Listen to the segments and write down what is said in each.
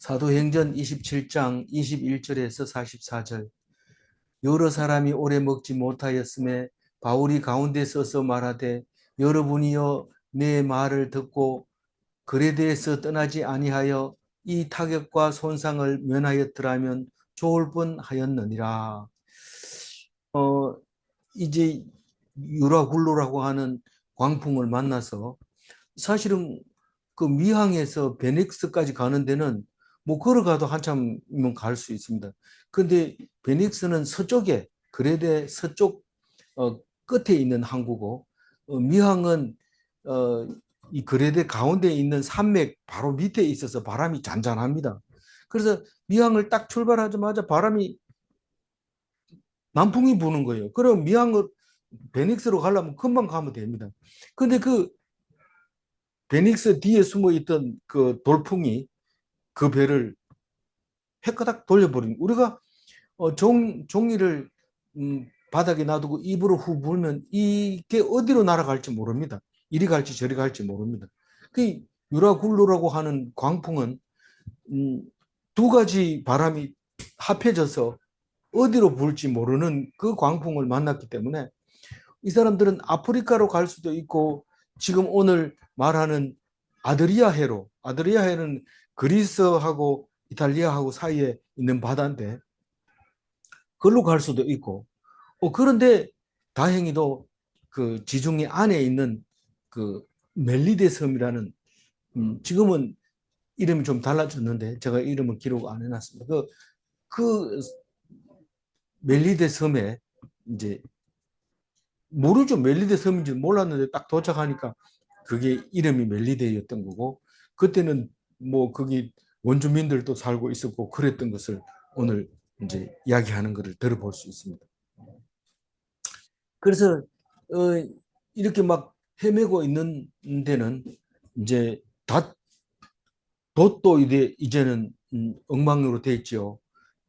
사도행전 27장 21절에서 44절. 여러 사람이 오래 먹지 못하였음에 바울이 가운데 서서 말하되 여러분이여 내 말을 듣고 그레데에서 떠나지 아니하여 이 타격과 손상을 면하였더라면 좋을 뻔하였느니라. 이제 유라굴로라고 하는 광풍을 만나서 사실은 그 미항에서 베닉스까지 가는 데는 뭐 걸어가도 한참이면 갈 수 있습니다. 근데 베닉스는 서쪽에 그레데 서쪽 끝에 있는 항구고 미항은 이 그레데 가운데 있는 산맥 바로 밑에 있어서 바람이 잔잔합니다. 그래서 미항을 딱 출발하자마자 바람이 남풍이 부는 거예요. 그럼 미항을 베닉스로 가려면 금방 가면 됩니다. 근데 그 베닉스 뒤에 숨어 있던 그 돌풍이 그 배를 헷가닥 돌려버린. 우리가 종이를 바닥에 놔두고 입으로 후 불면 이게 어디로 날아갈지 모릅니다. 이리 갈지 저리 갈지 모릅니다. 그 유라굴로라고 하는 광풍은 두 가지 바람이 합해져서 어디로 불지 모르는 그 광풍을 만났기 때문에 이 사람들은 아프리카로 갈 수도 있고 지금 오늘 말하는 아드리아해로, 아드리아해는 그리스하고 이탈리아하고 사이에 있는 바다인데 그걸로 갈 수도 있고 그런데 다행히도 그 지중해 안에 있는 그 멜리데 섬이라는 지금은 이름이 좀 달라졌는데 제가 이름을 기록 안 해놨습니다. 그 멜리데 섬에 이제 모르죠. 멜리데 섬인지 몰랐는데 딱 도착하니까 그게 이름이 멜리데였던 거고 그때는 뭐 거기 원주민들도 살고 있었고 그랬던 것을 오늘 이제 이야기하는 것을 들어볼 수 있습니다. 그래서 이렇게 막 헤매고 있는 데는 이제 다 돛도 이제는 엉망으로 돼 있죠.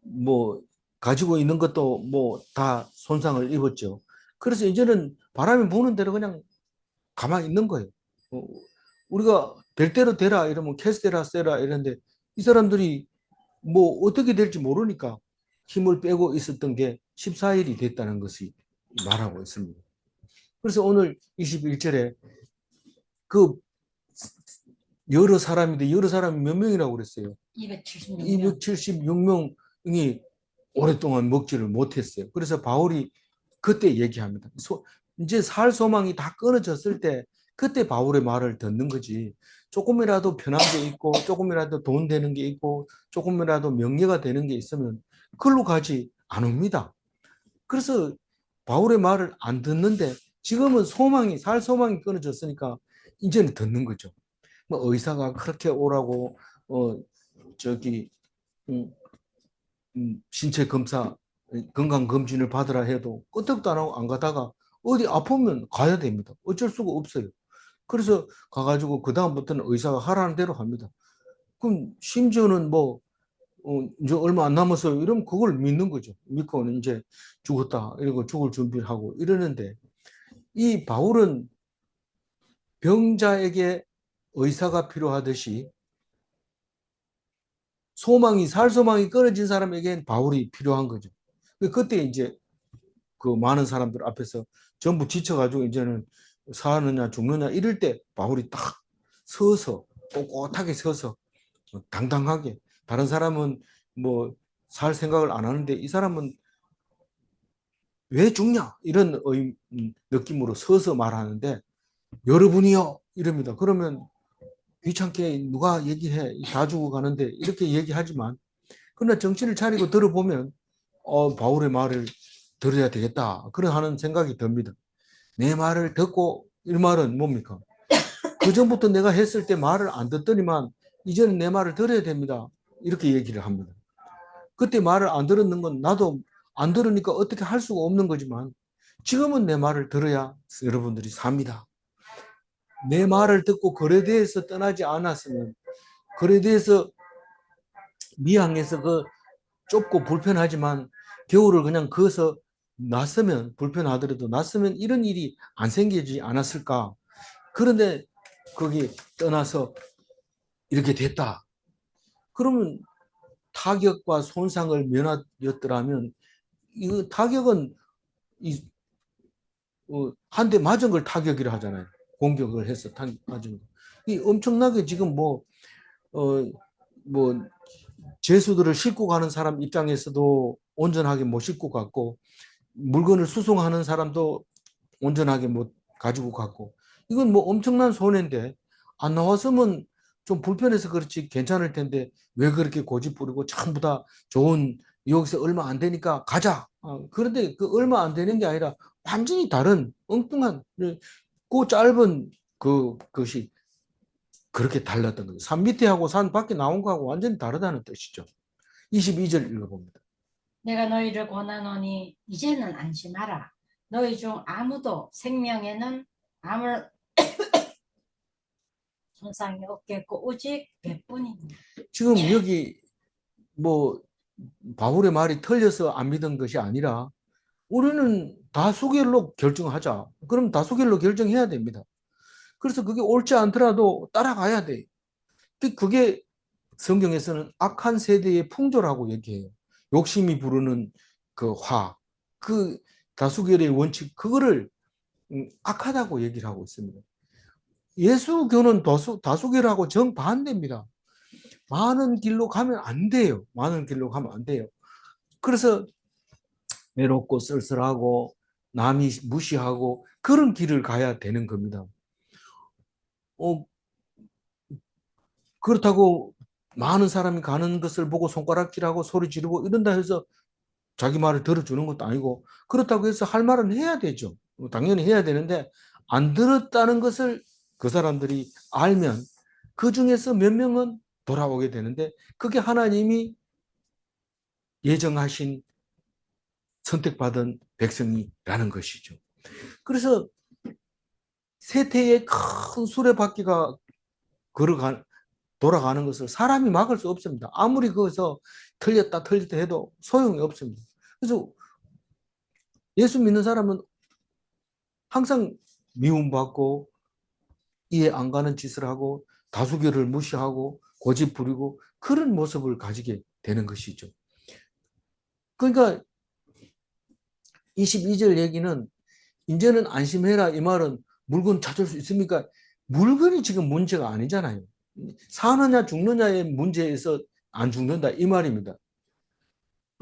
뭐 가지고 있는 것도 뭐 다 손상을 입었죠. 그래서 이제는 바람이 부는 대로 그냥 가만히 있는 거예요. 우리가 될 대로 되라 이러면 캐스테라 세라 이런데 이 사람들이 뭐 어떻게 될지 모르니까 힘을 빼고 있었던 게 14일이 됐다는 것이 말하고 있습니다. 그래서 오늘 21절에 그 여러 사람인데 여러 사람이 몇 명이라고 그랬어요? 276명. 276명이 오랫동안 먹지를 못했어요. 그래서 바울이 그때 얘기합니다. 이제 살 소망이 다 끊어졌을 때 그때 바울의 말을 듣는 거지. 조금이라도 편한 게 있고 조금이라도 돈 되는 게 있고 조금이라도 명예가 되는 게 있으면 그걸로 가지 않습니다. 그래서 바울의 말을 안 듣는데 지금은 살 소망이 끊어졌으니까 이제는 듣는 거죠. 뭐 의사가 그렇게 오라고 저기 신체 검사 건강 검진을 받으라 해도 끄떡도 안 하고 안 가다가 어디 아프면 가야 됩니다. 어쩔 수가 없어요. 그래서 가가지고 그 다음부터는 의사가 하라는 대로 합니다. 그럼 심지어는 뭐 이제 얼마 안 남았어요. 이러면 그걸 믿는 거죠. 믿고는 이제 죽었다 이러고 죽을 준비를 하고 이러는데 이 바울은 병자에게 의사가 필요하듯이 살 소망이 끊어진 사람에겐 바울이 필요한 거죠. 그때 이제 그 많은 사람들 앞에서 전부 지쳐가지고 이제는 사느냐 죽느냐 이럴 때 바울이 딱 서서 꼿꼿하게 서서 당당하게 다른 사람은 뭐 살 생각을 안 하는데 이 사람은 왜 죽냐 이런 느낌으로 서서 말하는데 여러분이요 이럽니다. 그러면 귀찮게 누가 얘기해 다 죽어가는데 이렇게 얘기하지만 그러나 정신을 차리고 들어보면 바울의 말을 들어야 되겠다 그런 하는 생각이 듭니다. 내 말을 듣고 이 말은 뭡니까? 그 전부터 내가 했을 때 말을 안 듣더니만 이제는 내 말을 들어야 됩니다. 이렇게 얘기를 합니다. 그때 말을 안 들었는 건 나도 안 들으니까 어떻게 할 수가 없는 거지만 지금은 내 말을 들어야 여러분들이 삽니다. 내 말을 듣고 거래대에서 떠나지 않았으면 거래대에서 미항에서 그 좁고 불편하지만 겨울을 그냥 거기서 났으면 불편하더라도 났으면 이런 일이 안 생기지 않았을까. 그런데 거기 떠나서 이렇게 됐다. 그러면 타격과 손상을 면하였더라면 이 타격은 한 대 맞은 걸 타격이라 하잖아요. 공격을 해서 맞은 거. 이 엄청나게 지금 뭐 죄수들을 싣고 가는 사람 입장에서도 온전하게 못 싣고 갔고, 물건을 수송하는 사람도 온전하게 못 가지고 갔고, 이건 뭐 엄청난 손해인데 안 나왔으면 좀 불편해서 그렇지 괜찮을 텐데 왜 그렇게 고집 부리고 전부 다 좋은, 여기서 얼마 안 되니까 가자. 그런데 그 얼마 안 되는 게 아니라 완전히 다른 엉뚱한 그 짧은 그것이 그렇게 달랐던 거죠. 산 밑에 하고 산 밖에 나온 거하고 완전히 다르다는 뜻이죠. 22절 읽어봅니다. 내가 너희를 권하노니 이제는 안심하라. 너희 중 아무도 생명에는 아무 손상이 없겠고 오직 배뿐이니라. 지금 여기 뭐 바울의 말이 틀려서 안 믿은 것이 아니라 우리는 다수결로 결정하자. 그럼 다수결로 결정해야 됩니다. 그래서 그게 옳지 않더라도 따라가야 돼. 그게 성경에서는 악한 세대의 풍조라고 얘기해요. 욕심이 부르는 그 화, 그 다수결의 원칙, 그거를 악하다고 얘기를 하고 있습니다. 예수교는 다수결하고 정반대입니다. 많은 길로 가면 안 돼요. 많은 길로 가면 안 돼요. 그래서 외롭고 쓸쓸하고 남이 무시하고 그런 길을 가야 되는 겁니다. 그렇다고 많은 사람이 가는 것을 보고 손가락질하고 소리 지르고 이런다 해서 자기 말을 들어주는 것도 아니고, 그렇다고 해서 할 말은 해야 되죠. 당연히 해야 되는데 안 들었다는 것을 그 사람들이 알면 그 중에서 몇 명은 돌아오게 되는데, 그게 하나님이 예정하신 선택받은 백성이라는 것이죠. 그래서 세태의 큰 수레바퀴가 돌아가는 것을 사람이 막을 수 없습니다. 아무리 거기서 틀렸다 해도 소용이 없습니다. 그래서 예수 믿는 사람은 항상 미움받고 이해 안 가는 짓을 하고 다수결을 무시하고 고집 부리고 그런 모습을 가지게 되는 것이죠. 그러니까 22절 얘기는 이제는 안심해라, 이 말은 물건 찾을 수 있습니까? 물건이 지금 문제가 아니잖아요. 사느냐 죽느냐의 문제에서 안 죽는다, 이 말입니다.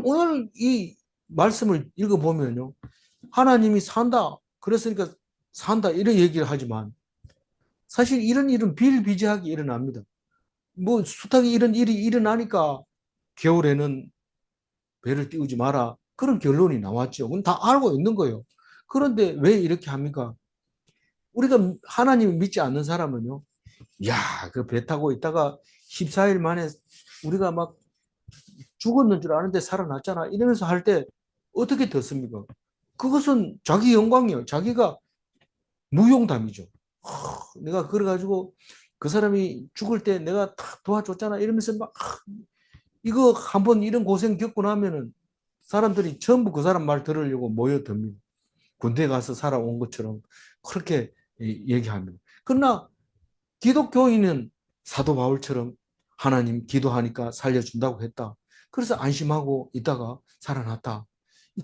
오늘 이 말씀을 읽어보면요, 하나님이 산다, 그랬으니까 산다, 이런 얘기를 하지만 사실 이런 일은 비일비재하게 일어납니다. 뭐 숱하게 이런 일이 일어나니까 겨울에는 배를 띄우지 마라, 그런 결론이 나왔죠. 그건 다 알고 있는 거예요. 그런데 왜 이렇게 합니까? 우리가 하나님을 믿지 않는 사람은요, 야, 그 배 타고 있다가 14일 만에 우리가 막 죽었는 줄 아는데 살아났잖아, 이러면서 할 때 어떻게 듣습니까? 그것은 자기 영광이에요. 자기가 무용담이죠. 내가 그래가지고 그 사람이 죽을 때 내가 탁 도와줬잖아, 이러면서 막 이거 한번 이런 고생 겪고 나면은 사람들이 전부 그 사람 말 들으려고 모여듭니다. 군대 가서 살아온 것처럼 그렇게 얘기합니다. 그러나 기독교인은 사도 바울처럼 하나님 기도하니까 살려준다고 했다. 그래서 안심하고 있다가 살아났다.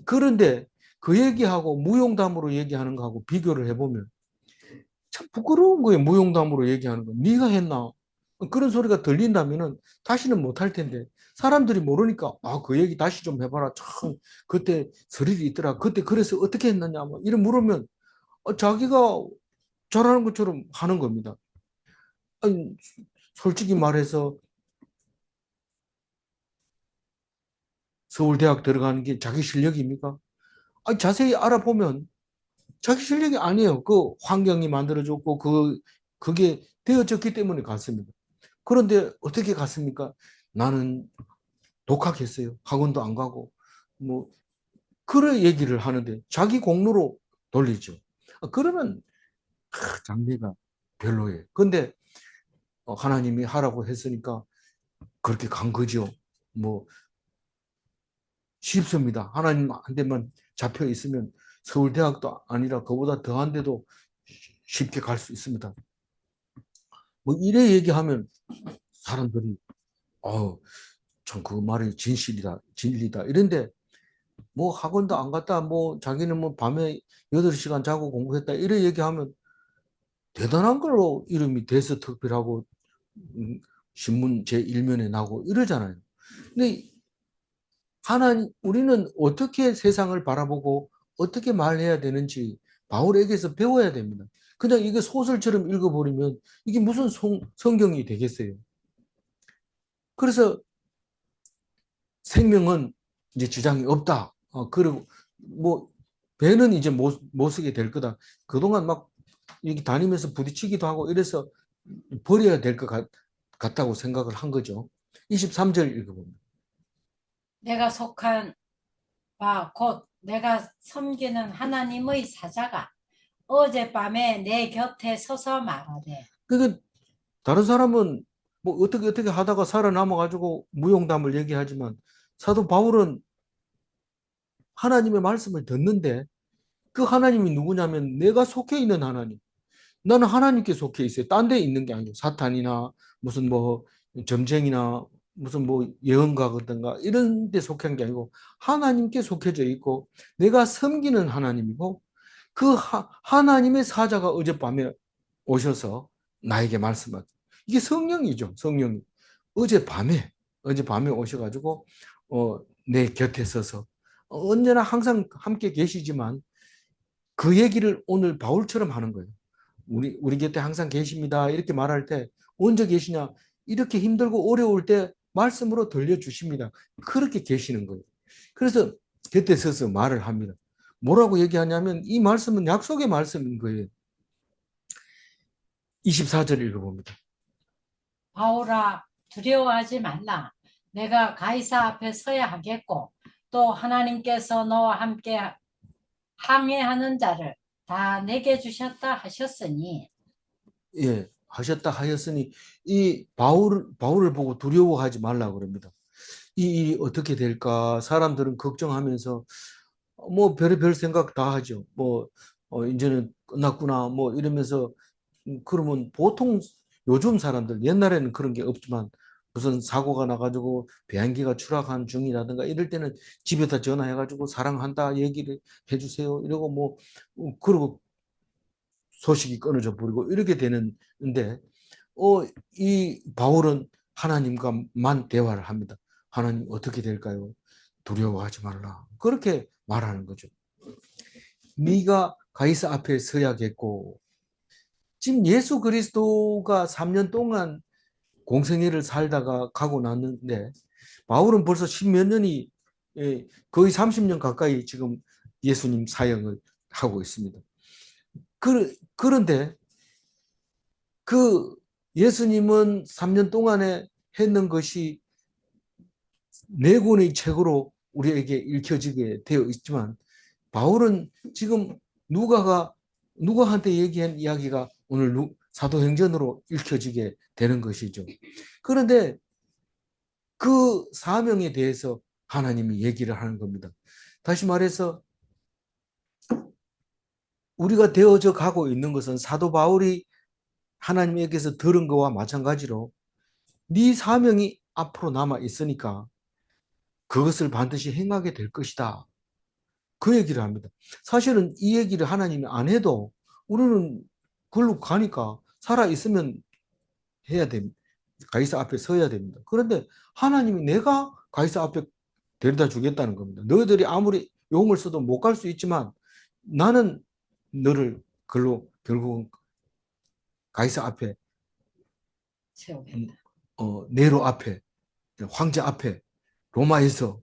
그런데 그 얘기하고 무용담으로 얘기하는 거하고 비교를 해보면 참 부끄러운 거예요. 무용담으로 얘기하는 거. 네가 했나? 그런 소리가 들린다면은 다시는 못할 텐데, 사람들이 모르니까 그 얘기 다시 좀 해봐라. 참 그때 설일이 있더라. 그때 그래서 어떻게 했느냐 뭐 이런 물으면 자기가 잘하는 것처럼 하는 겁니다. 아니, 솔직히 말해서 서울대학 들어가는 게 자기 실력입니까? 아니, 자세히 알아보면 자기 실력이 아니에요. 그 환경이 만들어졌고 그게 되어졌기 때문에 갔습니다. 그런데 어떻게 갔습니까? 나는 독학했어요. 학원도 안 가고 뭐 그런 얘기를 하는데 자기 공로로 돌리죠. 그러면 장래가 별로예요. 근데 하나님이 하라고 했으니까 그렇게 간 거죠. 뭐 쉽습니다. 하나님한테만 잡혀 있으면 서울대학도 아니라 그보다 더한 데도 쉽게 갈 수 있습니다. 뭐 이래 얘기하면 사람들이 어우, 참 그 말이 진실이다, 진리다. 이런데 뭐 학원도 안 갔다, 뭐 자기는 뭐 밤에 8시간 자고 공부했다, 이래 얘기하면 대단한 걸로 이름이 대서특필하고 음, 신문 제1면에 나고 이러잖아요. 근데 우리는 어떻게 세상을 바라보고 어떻게 말해야 되는지 바울에게서 배워야 됩니다. 그냥 이게 소설처럼 읽어버리면 이게 무슨 성경이 되겠어요. 그래서 생명은 이제 지장이 없다. 그리고 뭐 배는 이제 못 쓰게 될 거다. 그동안 막 여기 다니면서 부딪히기도 하고 이래서 버려야 될 것 같다고 생각을 한 거죠. 23절 읽어봅니다. 내가 속한 바 곧 내가 섬기는 하나님의 사자가 어젯밤에 내 곁에 서서 말하되. 그게 다른 사람은 뭐 어떻게 하다가 살아남아 가지고 무용담을 얘기하지만 사도 바울은 하나님의 말씀을 듣는데 그 하나님이 누구냐면 내가 속해 있는 하나님. 나는 하나님께 속해 있어요. 딴 데 있는 게 아니고 사탄이나 무슨 뭐 점쟁이나 무슨 뭐 예언가 그든가 이런 데 속한 게 아니고 하나님께 속해져 있고 내가 섬기는 하나님이고 그 하나님의 사자가 어젯밤에 오셔서 나에게 말씀하죠. 이게 성령이죠. 성령이. 어젯밤에 어젯밤에 오셔가지고 내 곁에 서서 언제나 항상 함께 계시지만 그 얘기를 오늘 바울처럼 하는 거예요. 우리 곁에 항상 계십니다. 이렇게 말할 때 언제 계시냐? 이렇게 힘들고 어려울 때 말씀으로 들려주십니다. 그렇게 계시는 거예요. 그래서 곁에 서서 말을 합니다. 뭐라고 얘기하냐면 이 말씀은 약속의 말씀인 거예요. 24절 읽어봅니다. 바울아 두려워하지 말라. 내가 가이사 앞에 서야 하겠고 또 하나님께서 너와 함께 항해하는 자를 다 내게 주셨다 하셨으니. 예, 하셨다 하였으니 이 바울을 보고 두려워하지 말라 그럽니다. 이 일이 어떻게 될까? 사람들은 걱정하면서 뭐 별의별 생각 다 하죠. 뭐 이제는 끝났구나 뭐 이러면서 그러면 보통 요즘 사람들 옛날에는 그런 게 없지만 무슨 사고가 나가지고 비행기가 추락한 중이라든가 이럴 때는 집에다 전화해가지고 사랑한다 얘기를 해주세요 이러고 뭐 그러고 소식이 끊어져 버리고 이렇게 되는데 이 바울은 하나님과만 대화를 합니다. 하나님 어떻게 될까요? 두려워하지 말라. 그렇게 말하는 거죠. 네가 가이사 앞에 서야겠고 지금 예수 그리스도가 3년 동안 공생애를 살다가 가고 났는데 바울은 벌써 십몇 년이 거의 30년 가까이 지금 예수님 사역을 하고 있습니다. 그런데 그 예수님은 3년 동안에 했는 것이 네 권의 책으로 우리에게 읽혀지게 되어 있지만 바울은 지금 누가한테 얘기한 이야기가 오늘 사도행전으로 읽혀지게 되는 것이죠. 그런데 그 사명에 대해서 하나님이 얘기를 하는 겁니다. 다시 말해서 우리가 되어져 가고 있는 것은 사도 바울이 하나님에게서 들은 것과 마찬가지로 네 사명이 앞으로 남아 있으니까 그것을 반드시 행하게 될 것이다. 그 얘기를 합니다. 사실은 이 얘기를 하나님이 안 해도 우리는 글로 가니까 살아 있으면 해야 됩니다. 가이사 앞에 서야 됩니다. 그런데 하나님이 내가 가이사 앞에 데려다 주겠다는 겁니다. 너희들이 아무리 용을 써도 못 갈 수 있지만 나는 너를 글로 결국은 가이사 앞에 세우겠다. 네로 앞에 황제 앞에 로마에서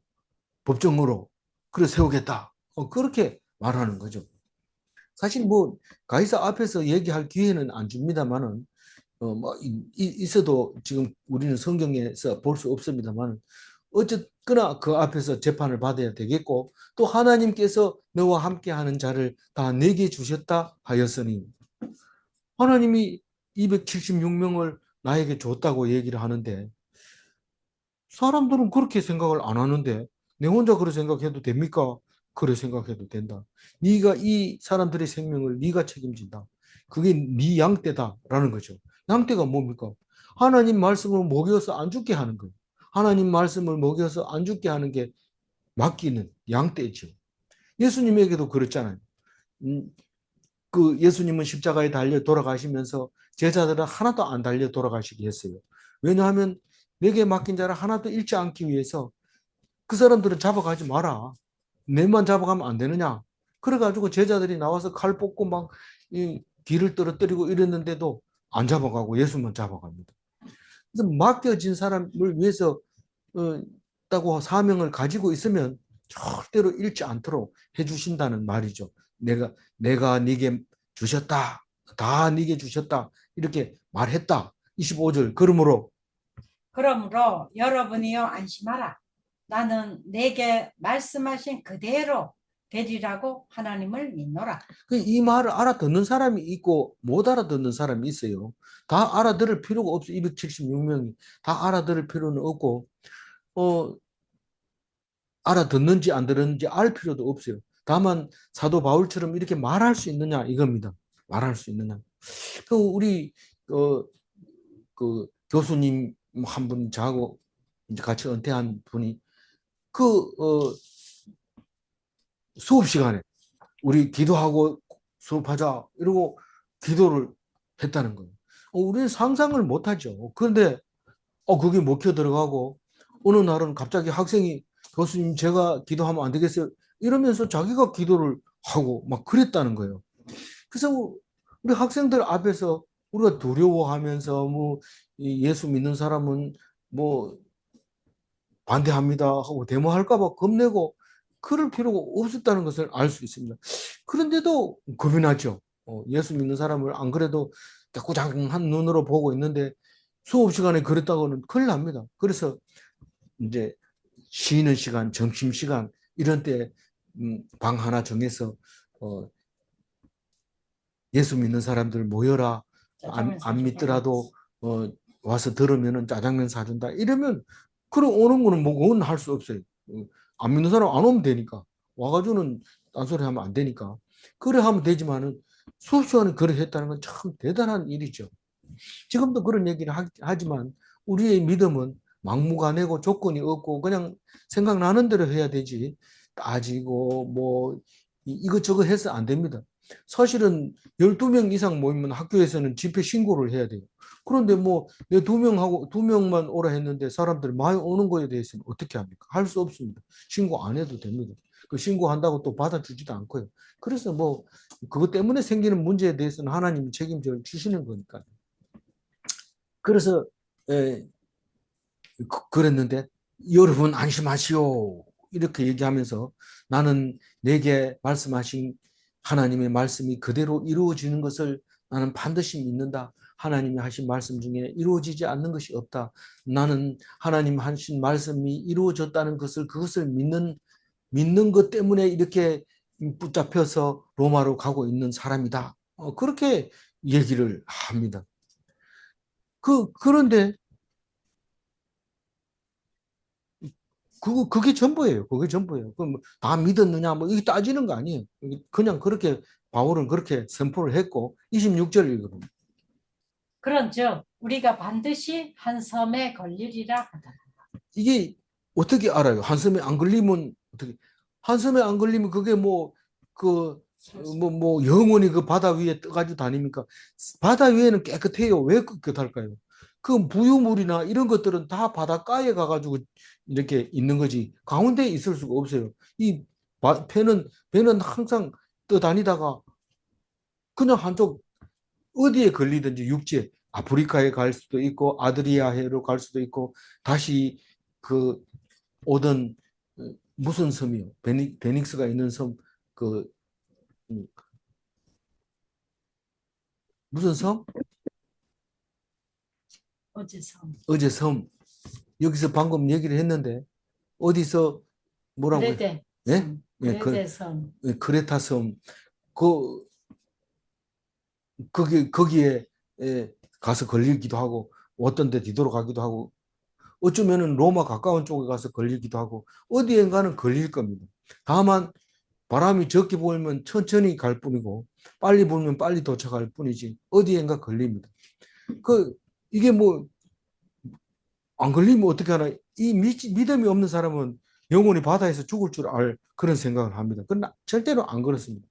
법정으로 그래 세우겠다. 그렇게 말하는 거죠. 사실 뭐 가이사 앞에서 얘기할 기회는 안 줍니다만은 뭐 있어도 지금 우리는 성경에서 볼 수 없습니다만 어쨌거나 그 앞에서 재판을 받아야 되겠고 또 하나님께서 너와 함께하는 자를 다 내게 주셨다 하였으니 하나님이 276명을 나에게 줬다고 얘기를 하는데 사람들은 그렇게 생각을 안 하는데 내 혼자 그렇게 생각해도 됩니까? 그래 생각해도 된다. 네가 이 사람들의 생명을 네가 책임진다. 그게 네 양떼다라는 거죠. 양떼가 뭡니까? 하나님 말씀을 먹여서 안 죽게 하는 거예요. 하나님 말씀을 먹여서 안 죽게 하는 게 맡기는 양떼죠. 예수님에게도 그랬잖아요. 그 예수님은 십자가에 달려 돌아가시면서 제자들은 하나도 안 달려 돌아가시게 했어요. 왜냐하면 내게 맡긴 자를 하나도 잃지 않기 위해서 그 사람들은 잡아가지 마라. 내만 잡아가면 안 되느냐. 그래가지고 제자들이 나와서 칼 뽑고 막 이 길을 떨어뜨리고 이랬는데도 안 잡아가고 예수만 잡아갑니다. 그래서 맡겨진 사람을 위해서 다고 사명을 가지고 있으면 절대로 잃지 않도록 해주신다는 말이죠. 내가 네게 주셨다. 다 네게 주셨다. 이렇게 말했다. 25절. 그러므로 여러분이요 안심하라. 나는 내게 말씀하신 그대로 되리라고 하나님을 믿노라. 이 말을 알아듣는 사람이 있고 못 알아듣는 사람이 있어요. 다 알아들을 필요가 없어요. 276명이 다 알아들을 필요는 없고 알아듣는지 안 듣는지 알 필요도 없어요. 다만 사도 바울처럼 이렇게 말할 수 있느냐 이겁니다. 말할 수 있느냐. 우리 그 교수님 한 분 저하고 이제 같이 은퇴한 분이 수업 시간에 우리 기도하고 수업하자 이러고 기도를 했다는 거예요. 우리는 상상을 못하죠. 그런데 그게 먹혀 들어가고 어느 날은 갑자기 학생이 교수님 제가 기도하면 안 되겠어요? 이러면서 자기가 기도를 하고 막 그랬다는 거예요. 그래서 우리 학생들 앞에서 우리가 두려워하면서 뭐 예수 믿는 사람은 뭐 반대합니다 하고 데모할까 봐 겁내고 그럴 필요가 없었다는 것을 알 수 있습니다. 그런데도 겁이 나죠. 예수 믿는 사람을 안 그래도 깨꾸장한 눈으로 보고 있는데 수업 시간에 그랬다고는 큰일 납니다. 그래서 이제 쉬는 시간, 점심 시간 이런 때 방 하나 정해서 예수 믿는 사람들 모여라. 안 믿더라도 와서 들으면은 짜장면 사준다. 이러면 그럼 오는 거는 뭐 그건 할 수 없어요. 안 믿는 사람 안 오면 되니까 와가지고는 딴소리 하면 안 되니까 그래 하면 되지만은 수업 시간에 그래 했다는 건 참 대단한 일이죠. 지금도 그런 얘기를 하지만 우리의 믿음은 막무가내고 조건이 없고 그냥 생각나는 대로 해야 되지 따지고 뭐 이것저것 해서 안 됩니다. 사실은 12명 이상 모이면 학교에서는 집회 신고를 해야 돼요. 그런데 뭐 내 2명하고 2명만 오라 했는데 사람들이 많이 오는 거에 대해서는 어떻게 합니까? 할 수 없습니다. 신고 안 해도 됩니다. 그 신고한다고 또 받아주지도 않고요. 그래서 뭐 그것 때문에 생기는 문제에 대해서는 하나님이 책임져 주시는 거니까. 그래서 그랬는데 여러분 안심하시오 이렇게 얘기하면서 나는 내게 말씀하신 하나님의 말씀이 그대로 이루어지는 것을 나는 반드시 믿는다. 하나님이 하신 말씀 중에 이루어지지 않는 것이 없다. 나는 하나님 하신 말씀이 이루어졌다는 그것을 믿는 것 때문에 이렇게 붙잡혀서 로마로 가고 있는 사람이다. 그렇게 얘기를 합니다. 그런데 그게 전부예요. 그게 전부예요. 그럼 다 믿었느냐, 뭐, 이게 따지는 거 아니에요. 그냥 그렇게, 바울은 그렇게 선포를 했고, 26절 읽어봅니다. 그런즉 우리가 반드시 한 섬에 걸리리라 하더라. 이게 어떻게 알아요? 한 섬에 안 걸리면, 어떻게, 한 섬에 안 걸리면 그게 영원히 그 바다 위에 떠가지고 다닙니까? 바다 위에는 깨끗해요. 왜 깨끗할까요? 그 부유물이나 이런 것들은 다 바닷가에 가가지고 이렇게 있는 거지. 가운데에 있을 수가 없어요. 배는 항상 떠다니다가 그냥 한쪽 어디에 걸리든지 육지에 아프리카에 갈 수도 있고 아드리아해로 갈 수도 있고 다시 그 오던 무슨 섬이요? 베닉스가 있는 섬, 음, 무슨 섬? 어제 섬. 어제 섬. 여기서 방금 얘기를 했는데 어디서 뭐라고요? 그레데 예? 섬. 예, 그레데 섬. 크레타 섬. 그 거기에 가서 걸리기도 하고 어떤 데 뒤돌아가기도 하고 어쩌면은 로마 가까운 쪽에 가서 걸리기도 하고 어디엔가는 걸릴 겁니다. 다만 바람이 적게 불면 천천히 갈 뿐이고 빨리 불면 빨리 도착할 뿐이지 어디엔가 걸립니다. 이게 뭐 안 걸리면 어떻게 하나? 이 믿음이 없는 사람은 영원히 바다에서 죽을 줄 알 그런 생각을 합니다. 그러나 절대로 안 그렇습니다.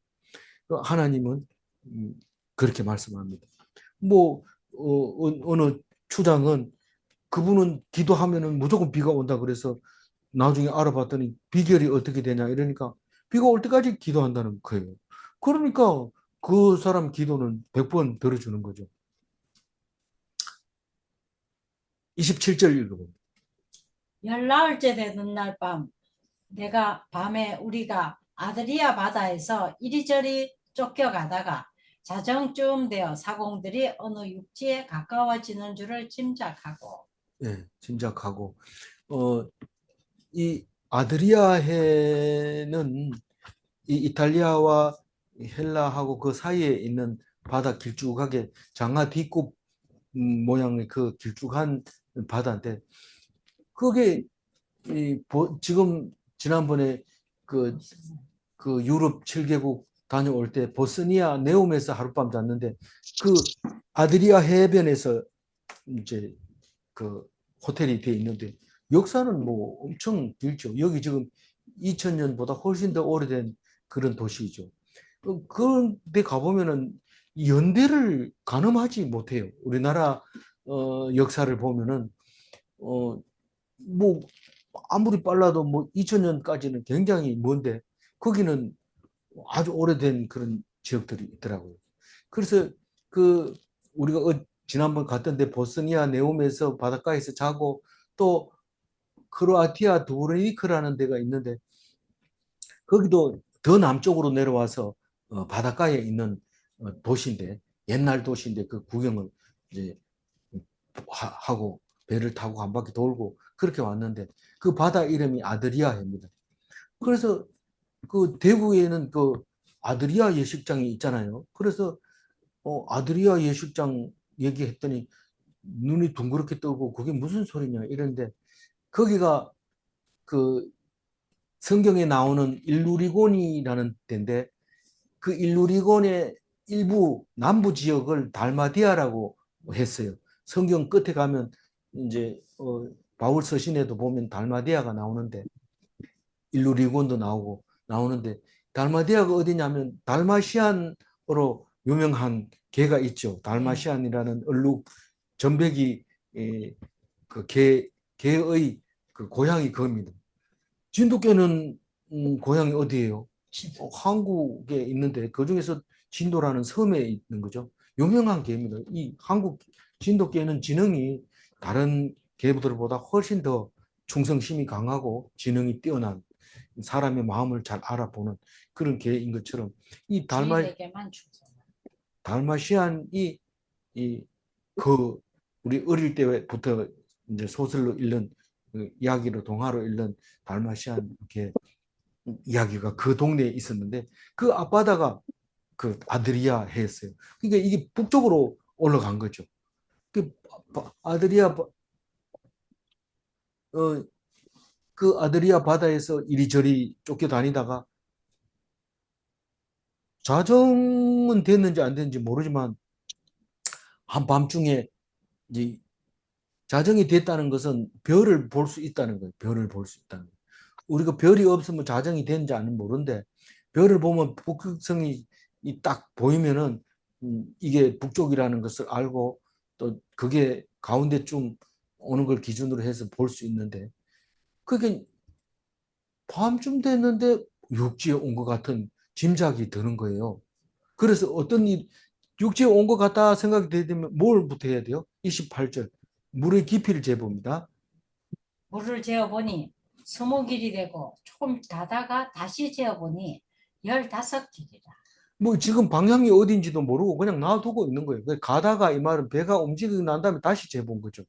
하나님은 그렇게 말씀합니다. 뭐 어느 추장은 그분은 기도하면은 무조건 비가 온다 그래서 나중에 알아봤더니 비결이 어떻게 되냐 이러니까 비가 올 때까지 기도한다는 거예요. 그러니까 그 사람 기도는 100번 들어주는 거죠. 27절 읽어봅니다. 열나흘째 되는 날 밤 내가 밤에 우리가 아드리아 바다에서 이리저리 쫓겨가다가 자정쯤 되어 사공들이 어느 육지에 가까워지는 줄을 짐작하고 예, 짐작하고 이 아드리아해는 이 이탈리아와 헬라하고 그 사이에 있는 바다 길쭉하게 장하 D급 모양의 그 길쭉한 바다인데 그게 지금 지난번에 그, 그 유럽 7개국 다녀올 때 보스니아 네움에서 하룻밤 잤는데 그 아드리아 해변에서 이제 그 호텔이 돼 있는데 역사는 뭐 엄청 길죠. 여기 지금 2000년보다 훨씬 더 오래된 그런 도시이죠. 그런데 가보면은 연대를 가늠하지 못해요. 우리나라 역사를 보면은 뭐 아무리 빨라도 뭐 2000년까지는 굉장히 먼데 거기는 아주 오래된 그런 지역들이 있더라고요. 그래서 그 우리가 지난번 갔던데 보스니아 네움에서 바닷가에서 자고 또 크로아티아 두브로니크라는 데가 있는데 거기도 더 남쪽으로 내려와서 바닷가에 있는 도시인데 옛날 도시인데 그 구경을 이제 하고 배를 타고 한 바퀴 돌고 그렇게 왔는데 그 바다 이름이 아드리아해입니다. 그래서 그 대구에는 그 아드리아 예식장이 있잖아요. 그래서 아드리아 예식장 얘기했더니 눈이 둥그렇게 뜨고 그게 무슨 소리냐 이런데 거기가 그 성경에 나오는 일루리곤이라는 데인데 그 일루리곤의 일부 남부 지역을 달마디아라고 했어요. 성경 끝에 가면 이제 바울 서신에도 보면 달마디아가 나오는데 일루리곤도 나오는데 달마디아가 어디냐면 달마시안으로 유명한 개가 있죠. 달마시안이라는 얼룩 전백이 그 개의 그 고향이 그겁니다. 진돗개는 고향이 어디예요? 한국에 있는데 그 중에서 진도라는 섬에 있는 거죠. 유명한 개입니다. 이 한국 진돗개는 지능이 다른 개들보다 훨씬 더 충성심이 강하고 지능이 뛰어난 사람의 마음을 잘 알아보는 그런 개인 것처럼 이 주인에게만 충성. 달마시안이 그 우리 어릴 때부터 이제 소설로 읽는 그 이야기로 동화로 읽는 달마시안 이렇게 이야기가 그 동네에 있었는데 그 앞바다가 그 아드리아 해였어요. 그러니까 이게 북쪽으로 올라간 거죠. 그 아드리아 그 아드리아 바다에서 이리저리 쫓겨다니다가 자정은 됐는지 안 됐는지 모르지만 한밤중에 이제 자정이 됐다는 것은 별을 볼 수 있다는 거예요. 별을 볼 수 있다는 거예요. 우리가 별이 없으면 자정이 됐는지 안 모르는데 별을 보면 북극성이 딱 보이면은 이게 북쪽이라는 것을 알고 또 그게 가운데쯤 오는 걸 기준으로 해서 볼 수 있는데 그게 밤쯤 됐는데 육지에 온 것 같은 짐작이 드는 거예요. 그래서 어떤 육지에 온 것 같다 생각이 되면 뭘부터 해야 돼요? 28절. 물의 깊이를 재봅니다. 물을 재어보니 20길이 되고 조금 가다가 다시 재어보니 15길이라. 뭐 지금 방향이 어딘지도 모르고 그냥 놔두고 있는 거예요. 가다가 이 말은 배가 움직이고 난 다음에 다시 재본 거죠.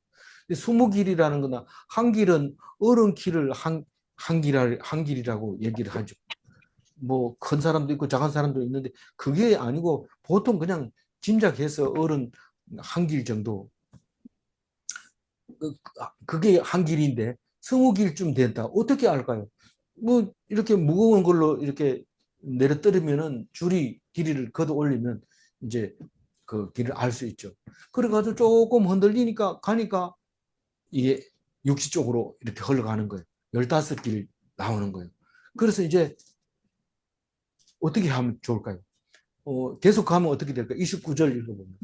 20길이라는 거나 한 길은 어른 길을 한 길이라고 얘기를 하죠. 뭐 큰 사람도 있고 작은 사람도 있는데 그게 아니고 보통 그냥 짐작해서 어른 한 길 정도 그게 한 길인데 20길쯤 된다. 어떻게 알까요? 뭐 이렇게 무거운 걸로 이렇게 내려뜨리면은 줄이 길이를 걷어 올리면 이제 그 길을 알 수 있죠. 그래가지고 조금 흔들리니까 가니까 이게 육지 쪽으로 이렇게 흘러가는 거예요. 15길 나오는 거예요. 그래서 이제 어떻게 하면 좋을까요? 계속 가면 어떻게 될까요? 29절 읽어보면.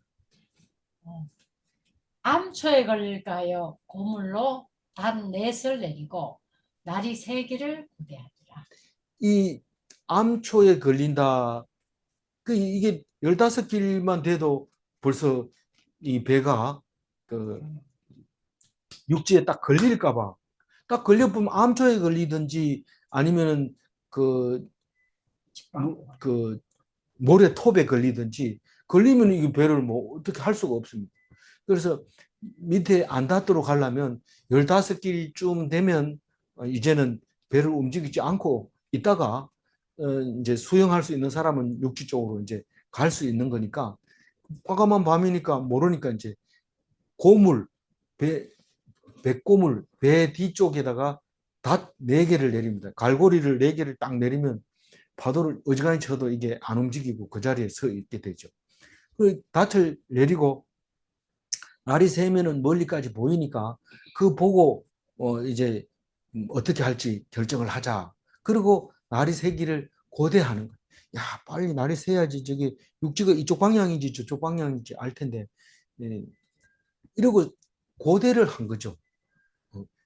암초에 걸릴까요? 고물로 단 넷을 내리고 날이 세기를 구대하리라. 이 암초에 걸린다. 이게 15길만 돼도 벌써 이 배가 그 육지에 딱 걸릴까 봐. 딱 걸려보면 암초에 걸리든지 아니면은 그, 그 모래톱에 걸리든지 걸리면 이 배를 뭐 어떻게 할 수가 없습니다. 그래서 밑에 안 닿도록 하려면 15길쯤 되면 이제는 배를 움직이지 않고 있다가 이제 수영할 수 있는 사람은 육지 쪽으로 이제 갈 수 있는 거니까 과감한 밤이니까 모르니까 이제 고물, 배, 배고물, 배 뒤쪽에다가 닷 4개를 내립니다. 갈고리를 4개를 딱 내리면 파도를 어지간히 쳐도 이게 안 움직이고 그 자리에 서 있게 되죠. 그 닻을 내리고 날이 새면은 멀리까지 보이니까 그 보고 이제 어떻게 할지 결정을 하자. 그리고 날이 새기를 고대하는 거야. 야, 빨리 날이 새야지. 저기 육지가 이쪽 방향인지 저쪽 방향인지 알 텐데. 예, 이러고 고대를 한 거죠.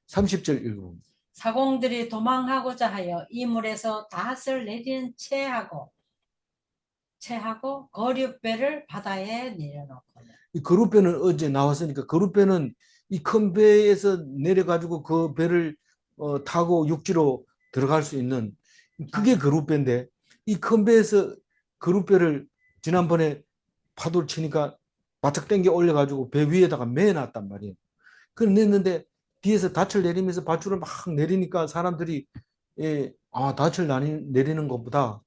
30절 읽어보면. 사공들이 도망하고자 하여 이 물에서 닷을 내린 채하고 거류배를 바다에 내려놓고 이 그룹배는 어제 나왔으니까 그룹배는 이 큰 배에서 내려가지고 그 배를 타고 육지로 들어갈 수 있는 그게 그룹배인데 이 큰 배에서 그룹배를 지난번에 파도를 치니까 바짝 당겨 올려가지고 배 위에다가 매놨단 말이에요. 그걸 냈는데 뒤에서 닻을 내리면서 밧줄을 막 내리니까 사람들이 닻을 내리는 것보다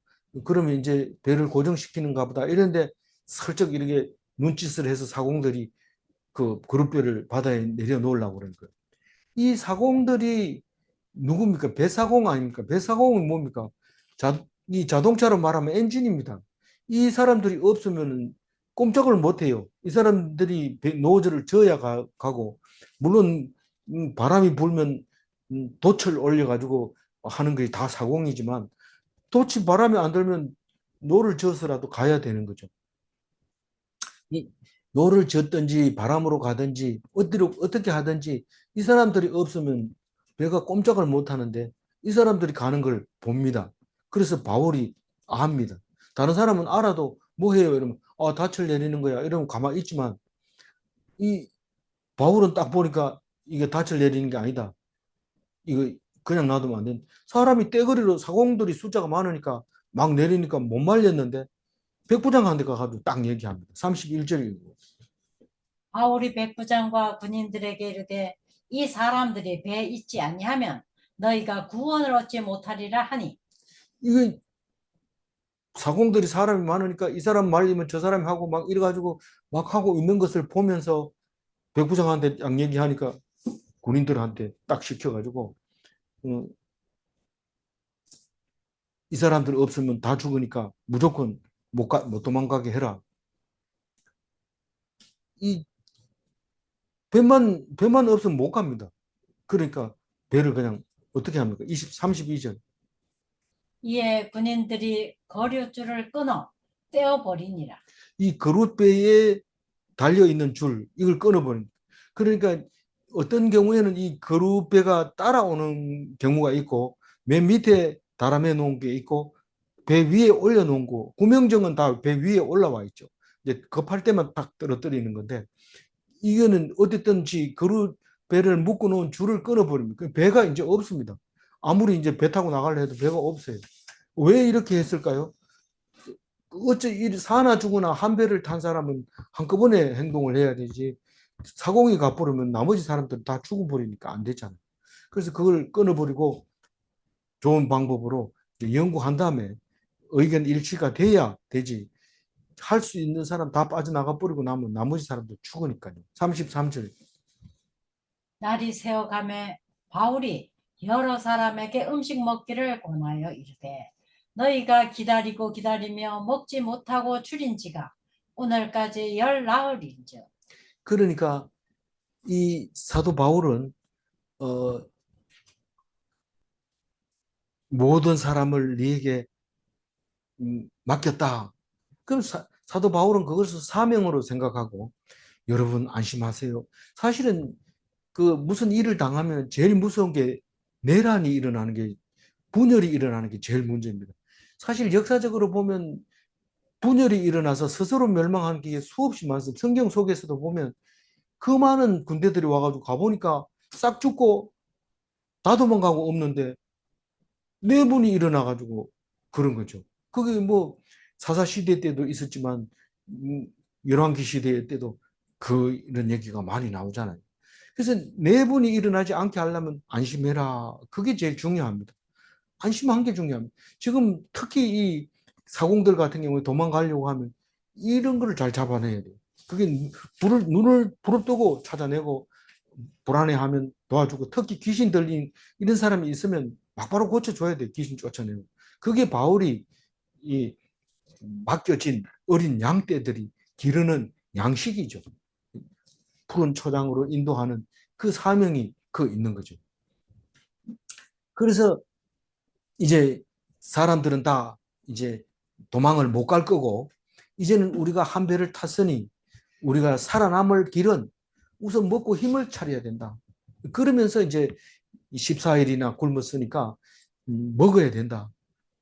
그러면 이제 배를 고정시키는가 보다 이런데 슬쩍 이렇게 눈짓을 해서 사공들이 그 그룹배를 바다에 내려놓으려고 그러는 거예요. 이 사공들이 누굽니까? 배사공 아닙니까? 배사공은 뭡니까? 이 자동차로 말하면 엔진입니다. 이 사람들이 없으면 꼼짝을 못 해요. 이 사람들이 노즐을 저어야 가고, 물론 바람이 불면 돛을 올려가지고 하는 게 다 사공이지만, 돛이 바람이 안 들면 노를 저어서라도 가야 되는 거죠. 이 노를 젓든지 바람으로 가든지 어디로 어떻게 하든지 이 사람들이 없으면 배가 꼼짝을 못 하는데 이 사람들이 가는 걸 봅니다. 그래서 바울이 압니다. 다른 사람은 알아도 뭐 해요? 이러면 닻을 내리는 거야. 이러면 가만히 있지만 이 바울은 딱 보니까 이게 닻을 내리는 게 아니다. 이거 그냥 놔두면 안 된다. 사람이 떼거리로 사공들이 숫자가 많으니까 막 내리니까 못 말렸는데 백부장한테 가가지고 딱 얘기합니다. 31절이고. 바울이 백부장과 군인들에게 이르되 이 사람들이 배에 있지 아니하면 너희가 구원을 얻지 못하리라 하니 이게 사공들이 사람이 많으니까 이 사람 말리면 저 사람이 하고 막 이래가지고 막 하고 있는 것을 보면서 백부장한테 딱 얘기하니까 군인들한테 딱 시켜가지고 어, 이 사람들 없으면 다 죽으니까 무조건 못 도망가게 해라. 이 배만 없으면 못 갑니다. 그러니까 배를 그냥 어떻게 합니까? 32절. 이에 군인들이 거류줄을 끊어 떼어버리니라. 이 그룻배에 달려있는 줄, 이걸 끊어버립니다. 그러니까 어떤 경우에는 이 그룻배가 따라오는 경우가 있고, 맨 밑에 다람해 놓은 게 있고, 배 위에 올려놓은 거, 구명정은 다 배 위에 올라와 있죠. 이제 급할 때만 딱 떨어뜨리는 건데, 이거는 어쨌든지 그룻배를 묶어 놓은 줄을 끊어버립니다. 배가 이제 없습니다. 아무리 이제 배 타고 나가려 해도 배가 없어요. 왜 이렇게 했을까요? 어째 사나 죽으나 한 배를 탄 사람은 한꺼번에 행동을 해야 되지. 사공이 가버리면 나머지 사람들 다 죽어버리니까 안 되잖아요. 그래서 그걸 끊어버리고 좋은 방법으로 연구한 다음에 의견 일치가 돼야 되지. 할 수 있는 사람 다 빠져나가 버리고 나면 나머지 사람들 죽으니까요. 33절. 날이 새어가매 바울이 여러 사람에게 음식 먹기를 권하여 이르되 너희가 기다리고 기다리며 먹지 못하고 줄인 지가 오늘까지 열 나흘인즉 그러니까 이 사도 바울은 어, 모든 사람을 네게 맡겼다. 그럼 사도 바울은 그것을 사명으로 생각하고 여러분 안심하세요. 사실은 그 무슨 일을 당하면 제일 무서운 게 내란이 일어나는 게 분열이 일어나는 게 제일 문제입니다. 사실 역사적으로 보면 분열이 일어나서 스스로 멸망하는 게 수없이 많습니다. 성경 속에서도 보면 그 많은 군대들이 와가지고 가보니까 싹 죽고 다 도망가고 없는데 내분이 일어나가지고 그런 거죠. 그게 뭐 사사시대 때도 있었지만 음, 열왕기 시대 때도 이런 얘기가 많이 나오잖아요. 그래서 내분이 일어나지 않게 하려면 안심해라. 그게 제일 중요합니다. 안심한 게 중요합니다. 지금 특히 이 사공들 같은 경우에 도망가려고 하면 이런 거를 잘 잡아내야 돼요. 그게 눈을 부릅뜨고 찾아내고 불안해하면 도와주고 특히 귀신 들린 이런 사람이 있으면 막바로 고쳐줘야 돼. 귀신 쫓아내고. 그게 바울이 이 맡겨진 어린 양떼들이 기르는 양식이죠. 푸른 초장으로 인도하는 그 사명이 있는 거죠. 그래서 이제 사람들은 다 이제 도망을 못 갈 거고 이제는 우리가 한 배를 탔으니 우리가 살아남을 길은 우선 먹고 힘을 차려야 된다. 그러면서 이제 14일이나 굶었으니까 먹어야 된다.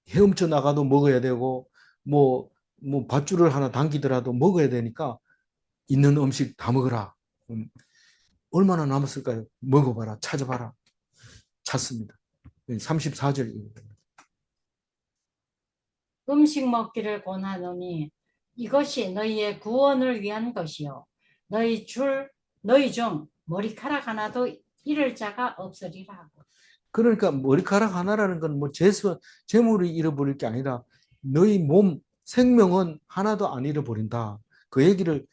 헤엄쳐 나가도 먹어야 되고 뭐 밧줄을 하나 당기더라도 먹어야 되니까 있는 음식 다 먹어라. 얼마나 남았을까요? 먹어봐라. 찾아봐라. 찾습니다. 34절입니다. 음식 먹기를 권하노니 이것이 너희의 구원을 위한 것이요 너희 중 머리카락 하나도 잃을 자가 없으리라 하고. 그러니까 머리카락 하나라는 건 뭐 재물을 잃어버릴 게 아니라 너희 몸 생명은 하나도 안 잃어버린다. 그 얘기를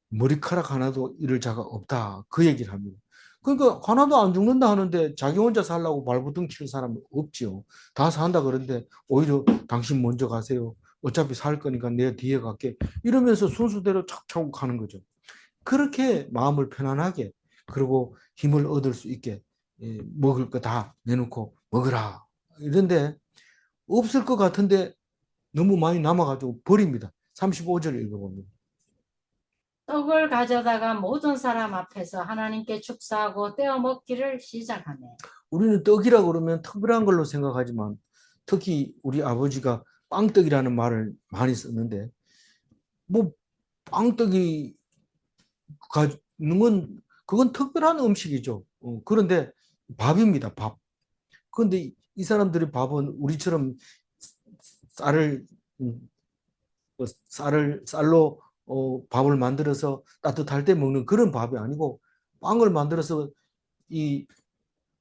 머리카락 하나도 잃을 자가 없다. 그 얘기를 합니다. 그러니까 하나도 안 죽는다 하는데 자기 혼자 살라고 발버둥 치는 사람은 없지요. 다 산다 그런데 오히려 당신 먼저 가세요. 어차피 살 거니까 내 뒤에 갈게. 이러면서 순수대로 착착 가는 거죠. 그렇게 마음을 편안하게 그리고 힘을 얻을 수 있게 먹을 거 다 내놓고 먹으라. 이런데 없을 것 같은데 너무 많이 남아가지고 버립니다. 35절 읽어봅니다. 떡을 가져다가 모든 사람 앞에서 하나님께 축사하고 떼어 먹기를 시작하네. 우리는 떡이라 그러면 특별한 걸로 생각하지만 특히 우리 아버지가 빵떡이라는 말을 많이 썼는데 뭐 빵떡이 가는 건 그건 특별한 음식이죠. 그런데 밥입니다. 밥. 그런데 이 사람들의 밥은 우리처럼 쌀을 쌀로 밥을 만들어서 따뜻할 때 먹는 그런 밥이 아니고 빵을 만들어서 이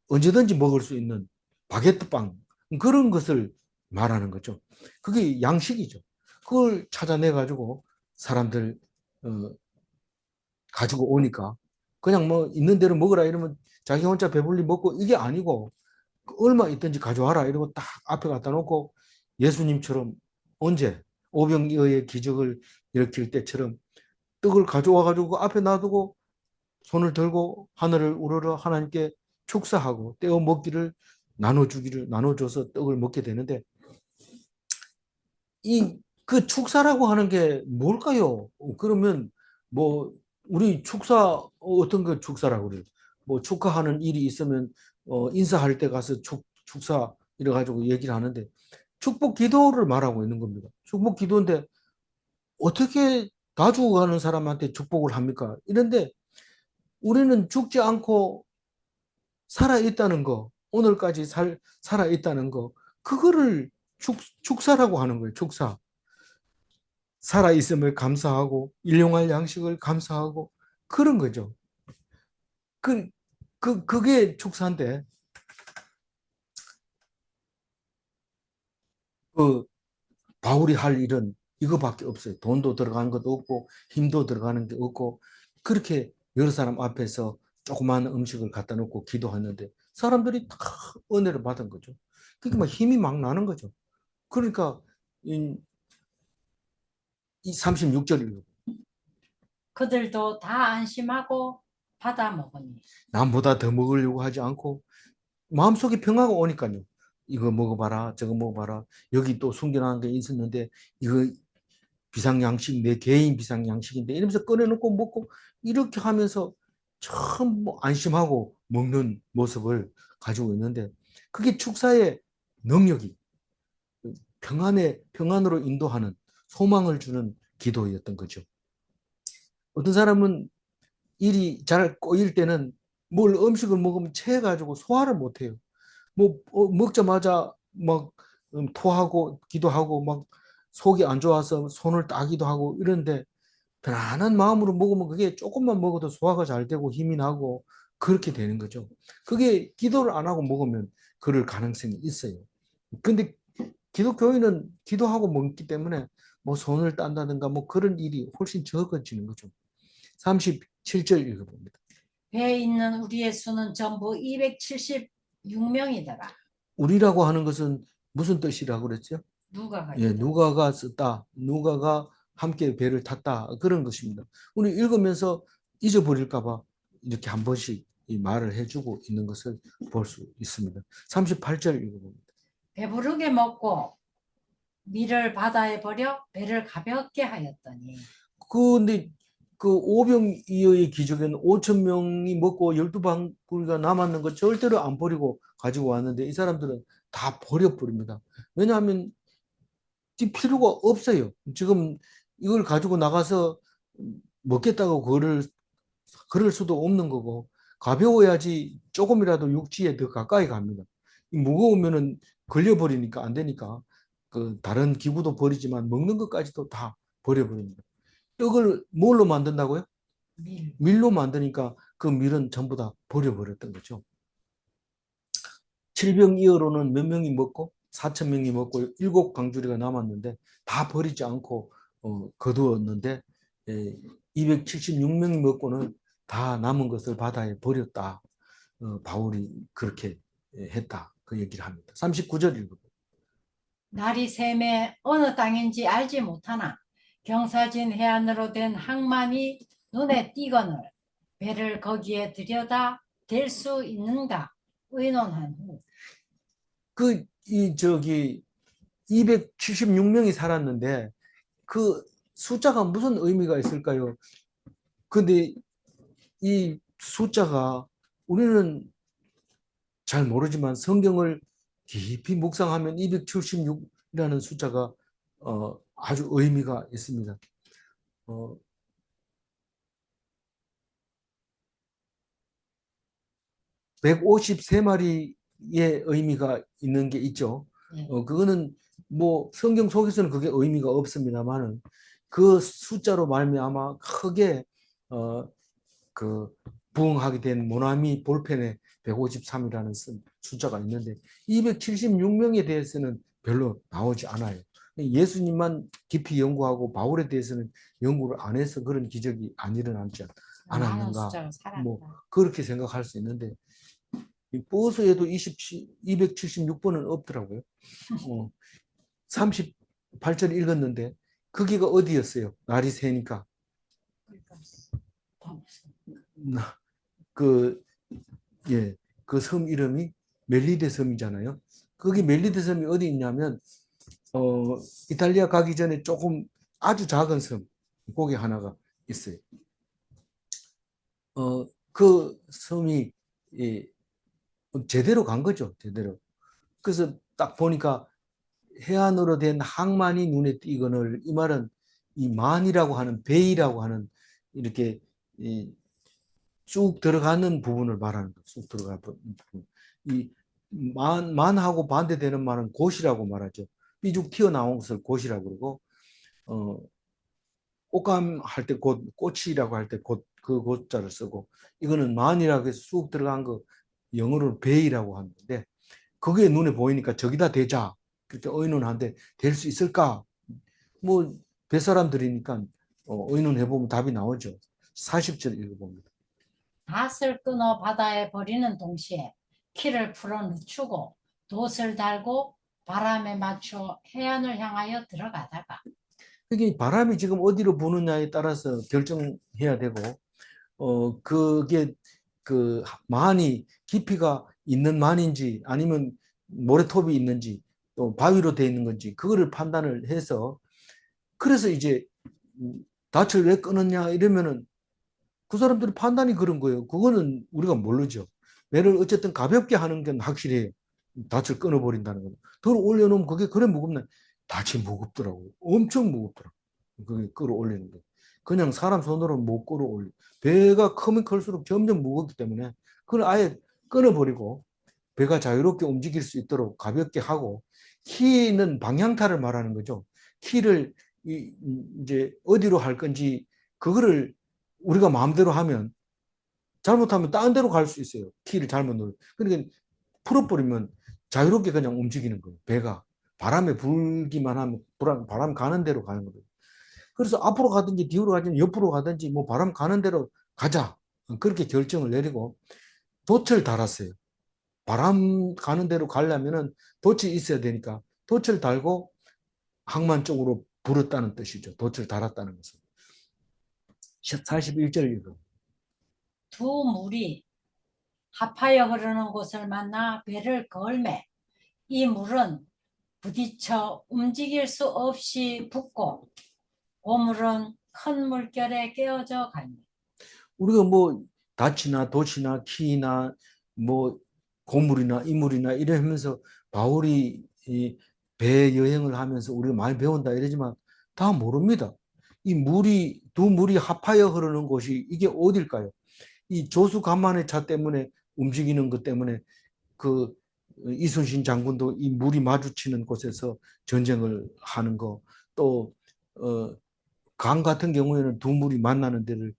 언제든지 먹을 수 있는 바게트 빵 그런 것을 말하는 거죠. 그게 양식이죠. 그걸 찾아내 가지고 사람들 어, 가지고 오니까 그냥 뭐 있는 대로 먹으라 이러면 자기 혼자 배불리 먹고 이게 아니고 얼마 있든지 가져와라 이러고 딱 앞에 갖다 놓고 예수님처럼 언제 오병이어의 기적을 일으킬 때처럼 떡을 가져와 가지고 그 앞에 놔두고 손을 들고 하늘을 우러러 하나님께 축사하고 떼어 먹기를 나눠줘서 떡을 먹게 되는데 이 그 축사라고 하는 게 뭘까요? 그러면 뭐 우리 축사 어떤 거 축사라고 그래요? 뭐 축하하는 일이 있으면 인사할 때 가서 축사 이래 가지고 얘기를 하는데 축복 기도를 말하고 있는 겁니다. 축복 기도인데 어떻게 다 죽어가는 사람한테 축복을 합니까? 이런데 우리는 죽지 않고 살아있다는 거, 오늘까지 살아있다는 거, 그거를 축사라고 하는 거예요, 축사. 살아있음을 감사하고, 일용할 양식을 감사하고, 그런 거죠. 그, 그게 축사인데, 그, 바울이 할 일은 이거밖에 없어요. 돈도 들어가는 것도 없고, 힘도 들어가는 게 없고, 그렇게 여러 사람 앞에서 조그마한 음식을 갖다 놓고 기도하는데, 사람들이 다 은혜를 받은 거죠. 그게 막 힘이 막 나는 거죠. 그러니까, 이 36절이요. 그들도 다 안심하고 받아 먹으니 남보다 더 먹으려고 하지 않고 마음속에 평화가 오니까요. 이거 먹어봐라, 저거 먹어봐라. 여기 또 숨겨놓은 게 있었는데 이거 비상양식, 내 개인 비상양식인데 이러면서 꺼내놓고 먹고 이렇게 하면서 참 뭐 안심하고 먹는 모습을 가지고 있는데 그게 축사의 능력이 평안으로 인도하는 소망을 주는 기도였던 거죠. 어떤 사람은 일이 잘 꼬일 때는 뭘 음식을 먹으면 체해가지고 소화를 못해요. 뭐 먹자마자 막 토하고 기도하고 막 속이 안 좋아서 손을 따기도 하고 이런데 편안한 마음으로 먹으면 그게 조금만 먹어도 소화가 잘 되고 힘이 나고 그렇게 되는 거죠. 그게 기도를 안 하고 먹으면 그럴 가능성이 있어요. 근데 기독교인은 기도하고 먹기 때문에 뭐 손을 딴다든가 뭐 그런 일이 훨씬 적어지는 거죠. 37절 읽어봅니다. 배에 있는 우리의 수는 전부 276명이더라. 우리라고 하는 것은 무슨 뜻이라고 그랬죠? 누가가 예, 있더라. 누가가 썼다. 누가가 함께 배를 탔다. 그런 것입니다. 우리 읽으면서 잊어버릴까 봐 이렇게 한 번씩 이 말을 해주고 있는 것을 볼 수 있습니다. 38절 읽어봅니다. 배부르게 먹고 밀을 바다에 버려 배를 가볍게 하였더니 근데 그 오병이어의 기적에는 5천 명이 먹고 12방울이가 남았는 거 절대로 안 버리고 가지고 왔는데 이 사람들은 다 버려버립니다. 왜냐하면 필요가 없어요. 지금 이걸 가지고 나가서 먹겠다고 그럴 수도 없는 거고 가벼워야지 조금이라도 육지에 더 가까이 갑니다. 무거우면은 걸려버리니까 안 되니까 그 다른 기구도 버리지만 먹는 것까지도 다 버려버립니다. 떡을 뭘로 만든다고요? 밀. 밀로 만드니까 그 밀은 전부 다 버려버렸던 거죠. 칠병이어로는 몇 명이 먹고 4천 명이 먹고 7방주리가 남았는데 다 버리지 않고 거두었는데 276명이 먹고는 다 남은 것을 바다에 버렸다. 바울이 그렇게 했다. 그 얘기를 합니다. 39절 읽어요. 날이 샘에 어느 땅인지 알지 못하나 경사진 해안으로 된 항만이 눈에 띄거늘 배를 거기에 들여다 댈 수 있는가 의논한 후 저기 276명이 살았는데 그 숫자가 무슨 의미가 있을까요? 근데 이 숫자가 우리는 잘 모르지만 성경을 깊이 묵상하면 276이라는 숫자가 아주 의미가 있습니다. 153마리의 의미가 있는 게 있죠. 그거는 뭐 성경 속에서는 그게 의미가 없습니다만은 그 숫자로 말미암아 크게 그 부흥하게 된 모나미 볼펜에 153이라는 숫자가 있는데 276명에 대해서는 별로 나오지 않아요. 예수님만 깊이 연구하고 바울에 대해서는 연구를 안 해서 그런 기적이 안 일어나지 않았는가. 뭐 그렇게 생각할 수 있는데 버스에도 276번은 없더라고요. 38절 읽었는데 거기가 어디였어요? 날이 새니까. 그, 예, 그 섬 이름이 멜리데 섬이잖아요. 거기 멜리데 섬이 어디 있냐면, 이탈리아 가기 전에 조금 아주 작은 섬, 거기 하나가 있어요. 그 섬이, 예, 제대로 간 거죠, 제대로. 그래서 딱 보니까 해안으로 된 항만이 눈에 띄거늘, 이 말은 이 만이라고 하는, 베이라고 하는, 이렇게, 쭉 들어가는 부분을 말하는 거예요. 쭉 들어가는 부분. 이 만하고 반대되는 말은 곧이라고 말하죠. 삐죽 튀어나온 것을 곧이라고 그러고 꽃감 할 때 곧, 꽃이라고 할 때 곧 그 곧자를 쓰고 이거는 만이라고 해서 쑥 들어간 거 영어로 베이라고 하는데 그게 눈에 보이니까 저기다 대자 그렇게 의논하는데 될 수 있을까? 뭐 뱃사람들이니까 의논해보면 답이 나오죠. 40절 읽어봅니다. 닷을 끊어 바다에 버리는 동시에 키를 풀어 늦추고 돛을 달고 바람에 맞춰 해안을 향하여 들어가다가 그게 바람이 지금 어디로 부느냐에 따라서 결정해야 되고 그게 그 만이 깊이가 있는 만인지 아니면 모래톱이 있는지 또 바위로 되어 있는 건지 그거를 판단을 해서 그래서 이제 닻을 왜 끊었냐 이러면은 그 사람들의 판단이 그런 거예요. 그거는 우리가 모르죠. 배를 어쨌든 가볍게 하는 건 확실해요. 닻을 끊어버린다는 거. 덜 올려놓으면 그게 그래 무겁나? 닻이 무겁더라고요. 엄청 무겁더라고요. 그게 끌어올리는 게. 그냥 사람 손으로 못 끌어올려. 배가 크면 클수록 점점 무겁기 때문에 그걸 아예 끊어버리고 배가 자유롭게 움직일 수 있도록 가볍게 하고 키는 방향타를 말하는 거죠. 키를 이제 어디로 할 건지 그거를 우리가 마음대로 하면 잘못하면 딴 데로 갈 수 있어요. 키를 잘못 누르. 그러니까 풀어버리면 자유롭게 그냥 움직이는 거예요. 배가 바람에 불기만 하면 바람 가는 대로 가는 거예요. 그래서 앞으로 가든지 뒤로 가든지 옆으로 가든지 뭐 바람 가는 대로 가자. 그렇게 결정을 내리고 돛을 달았어요. 바람 가는 대로 가려면은 돛이 있어야 되니까 돛을 달고 항만 쪽으로 불었다는 뜻이죠. 돛을 달았다는 것은. 41절 읽어. 두 물이 합하여 흐르는 곳을 만나 배를 걸매 이 물은 부딪혀 움직일 수 없이 붓고 고물은 큰 물결에 깨어져 가니 우리가 뭐 닻이나 돛이나 키나 뭐 고물이나 이물이나 이러면서 바울이 배 여행을 하면서 우리가 많이 배운다 이러지만 다 모릅니다. 이 물이 두 물이 합하여 흐르는 곳이 이게 어딜까요? 이 조수 간만의 차 때문에 움직이는 것 때문에 그 이순신 장군도 이 물이 마주치는 곳에서 전쟁을 하는 거, 또 강 같은 경우에는 두 물이 만나는 데를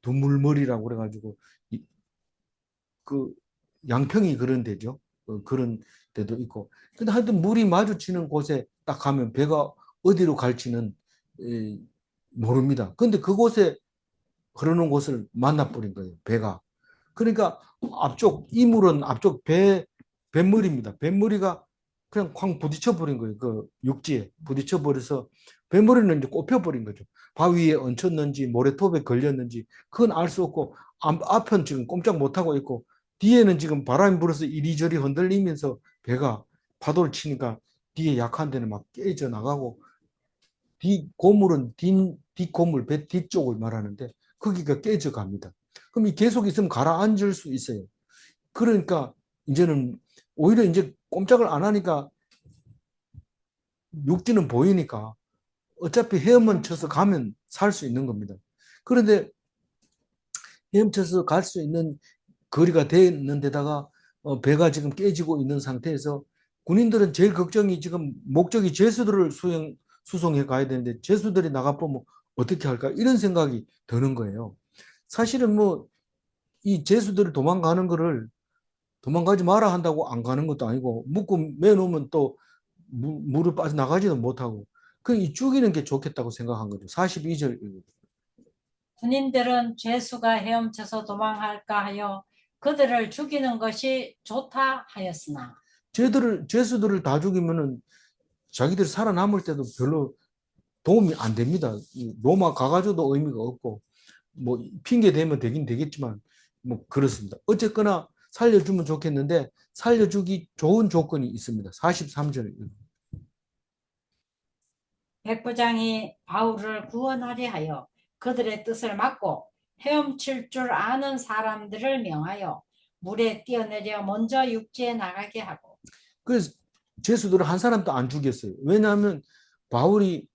두물머리라고 그래가지고 그 양평이 그런 데죠. 그런 데도 있고. 근데 하여튼 물이 마주치는 곳에 딱 가면 배가 어디로 갈지는 모릅니다. 근데 그곳에 흐르는 곳을 만나버린 거예요. 배가. 그러니까 앞쪽 이물은 앞쪽 뱃머리입니다. 뱃머리가 그냥 쾅 부딪혀 버린 거예요. 그 육지에 부딪혀 버려서 뱃머리는 이제 꼽혀 버린 거죠. 바위에 얹혔는지 모래톱에 걸렸는지 그건 알 수 없고 앞은 지금 꼼짝 못 하고 있고 뒤에는 지금 바람이 불어서 이리저리 흔들리면서 배가 파도를 치니까 뒤에 약한 데는 막 깨져 나가고 뒷고물은 뒷고물 배 뒤쪽을 말하는데 거기가 깨져 갑니다. 그럼 이 계속 있으면 가라앉을 수 있어요. 그러니까 이제는 오히려 이제 꼼짝을 안 하니까 육지는 보이니까 어차피 헤엄만 쳐서 가면 살 수 있는 겁니다. 그런데 헤엄쳐서 갈 수 있는 거리가 되는 데다가 배가 지금 깨지고 있는 상태에서 군인들은 제일 걱정이 지금 목적이 죄수들을 수송해 가야 되는데 죄수들이 나가보면 어떻게 할까 이런 생각이 드는 거예요. 사실은 뭐 이 죄수들을 도망가는 거를 도망가지 마라 한다고 안 가는 것도 아니고 묶고 매놓으면 또 물을 빠져나가지도 못하고 그 죽이는 게 좋겠다고 생각한 거죠. 42절. 군인들은 죄수가 헤엄쳐서 도망할까 하여 그들을 죽이는 것이 좋다 하였으나 죄수들을 다 죽이면은 자기들이 살아남을 때도 별로 도움이 안 됩니다. 로마 가가지고도 의미가 없고 뭐 핑계 대면 되긴 되겠지만 뭐 그렇습니다. 어쨌거나 살려주면 좋겠는데 살려주기 좋은 조건이 있습니다. 43절. 백부장이 바울을 구원하려 하여 그들의 뜻을 막고 헤엄칠 줄 아는 사람들을 명하여 물에 뛰어내려 먼저 육지에 나가게 하고 그래서 죄수들을 한 사람도 안 죽였어요. 왜냐하면 바울이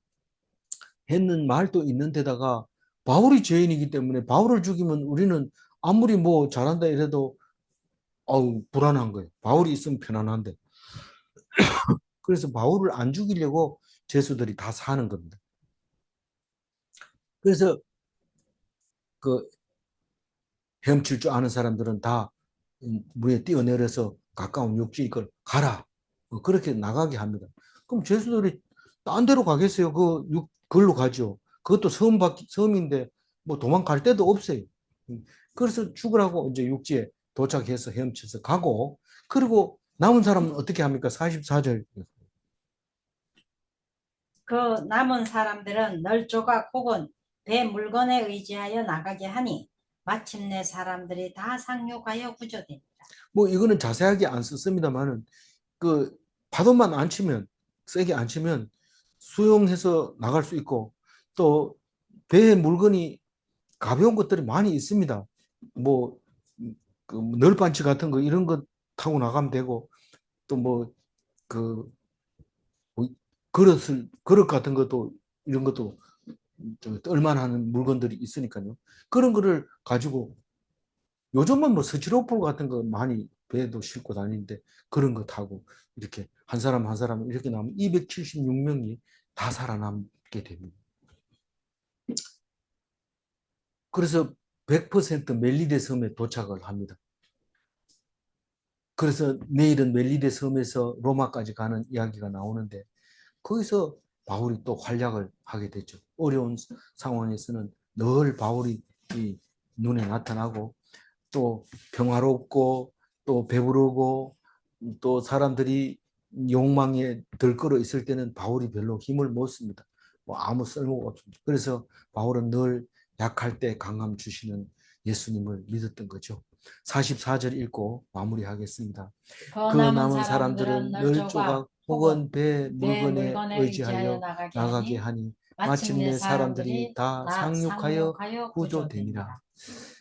했는 말도 있는 데다가 바울이 죄인이기 때문에 바울을 죽이면 우리는 아무리 뭐 잘한다 이래도 불안한 거예요. 바울이 있으면 편안한데. 그래서 바울을 안 죽이려고 죄수들이 다 사는 겁니다. 그래서 그 헤엄칠 줄 아는 사람들은 다 물에 뛰어내려서 가까운 육지 이걸 가라. 그렇게 나가게 합니다. 그럼 죄수들이 딴 데로 가겠어요? 그걸로 가죠. 그것도 섬인데 뭐 도망갈 데도 없어요. 그래서 죽으라고 이제 육지에 도착해서 헤엄쳐서 가고 그리고 남은 사람은 어떻게 합니까? 44절. 그 남은 사람들은 널 조각 혹은 배 물건에 의지하여 나가게 하니 마침내 사람들이 다 상륙하여 구조됩니다. 뭐 이거는 자세하게 안 썼습니다만은 그 파도만 안 치면 세게 안 치면 수영해서 나갈 수 있고 또 배에 물건이 가벼운 것들이 많이 있습니다. 뭐 그 널빤치 같은 거 이런 거 타고 나가면 되고 또 뭐그 그릇 같은 것도 이런 것도 떨만하는 물건들이 있으니까요. 그런 거를 가지고 요즘은 뭐 스티로폴 같은 거 많이 배에도 싣고 다니는데 그런 거 타고 이렇게 한 사람 한 사람 이렇게 나면 276명이 다 살아남게 됩니다. 그래서 100% 멜리데 섬에 도착을 합니다. 그래서 내일은 멜리데 섬에서 로마까지 가는 이야기가 나오는데 거기서 바울이 또 활약을 하게 되죠. 어려운 상황에서는 늘 바울이 눈에 나타나고 또 평화롭고 또 배부르고 또 사람들이 욕망에 들끓어 있을 때는 바울이 별로 힘을 못 씁니다. 뭐 아무 쓸모가 없습니다. 그래서 바울은 늘 약할 때 강함 주시는 예수님을 믿었던 거죠. 44절 읽고 마무리하겠습니다. 그 그 남은 남은 사람들은 사람들은 늘 늘 조각 조각 혹은 혹은 배 내 물건에 물건에 의지하여 의지하여 나가게 나가게 하니 하니 마침내 마침내 사람들이 사람들이 다 다 상륙하여 상륙하여 구조되니라. 구조됩니다.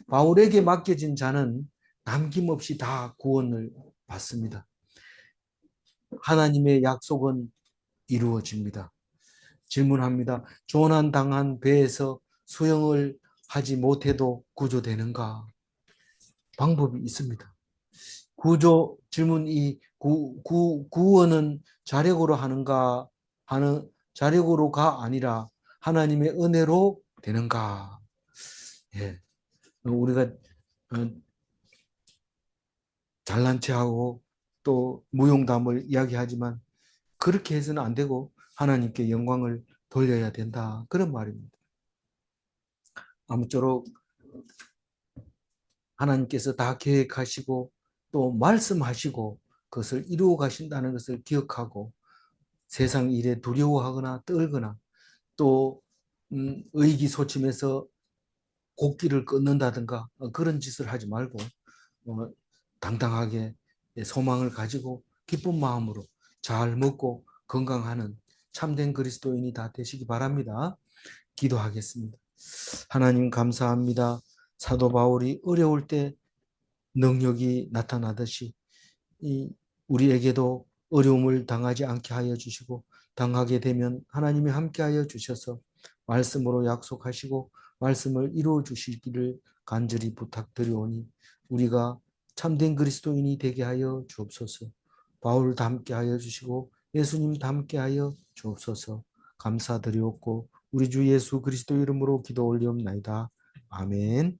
바울에게 맡겨진 자는 남김없이 다 구원을 받습니다. 하나님의 약속은 이루어집니다. 질문합니다. 조난 당한 배에서 수영을 하지 못해도 구조되는가? 방법이 있습니다. 질문 구원은 자력으로 하는 자력으로가 아니라 하나님의 은혜로 되는가? 예. 우리가 어, 잘난 체하고 또 무용담을 이야기하지만 그렇게 해서는 안 되고 하나님께 영광을 돌려야 된다. 그런 말입니다. 아무쪼록 하나님께서 다 계획하시고 또 말씀하시고 그것을 이루어 가신다는 것을 기억하고 세상 일에 두려워하거나 떨거나 또 의기소침해서 곡기를 끊는다든가 그런 짓을 하지 말고 당당하게 소망을 가지고 기쁜 마음으로 잘 먹고 건강하는 참된 그리스도인이 다 되시기 바랍니다. 기도하겠습니다. 하나님 감사합니다. 사도 바울이 어려울 때 능력이 나타나듯이 우리에게도 어려움을 당하지 않게 하여 주시고 당하게 되면 하나님이 함께하여 주셔서 말씀으로 약속하시고 말씀을 이루어 주시기를 간절히 부탁드리오니 우리가 참된 그리스도인이 되게 하여 주옵소서. 바울도 함께하여 주시고 예수님도 함께하여 주옵소서. 감사드리옵고 우리 주 예수 그리스도 이름으로 기도 올리옵나이다. 아멘.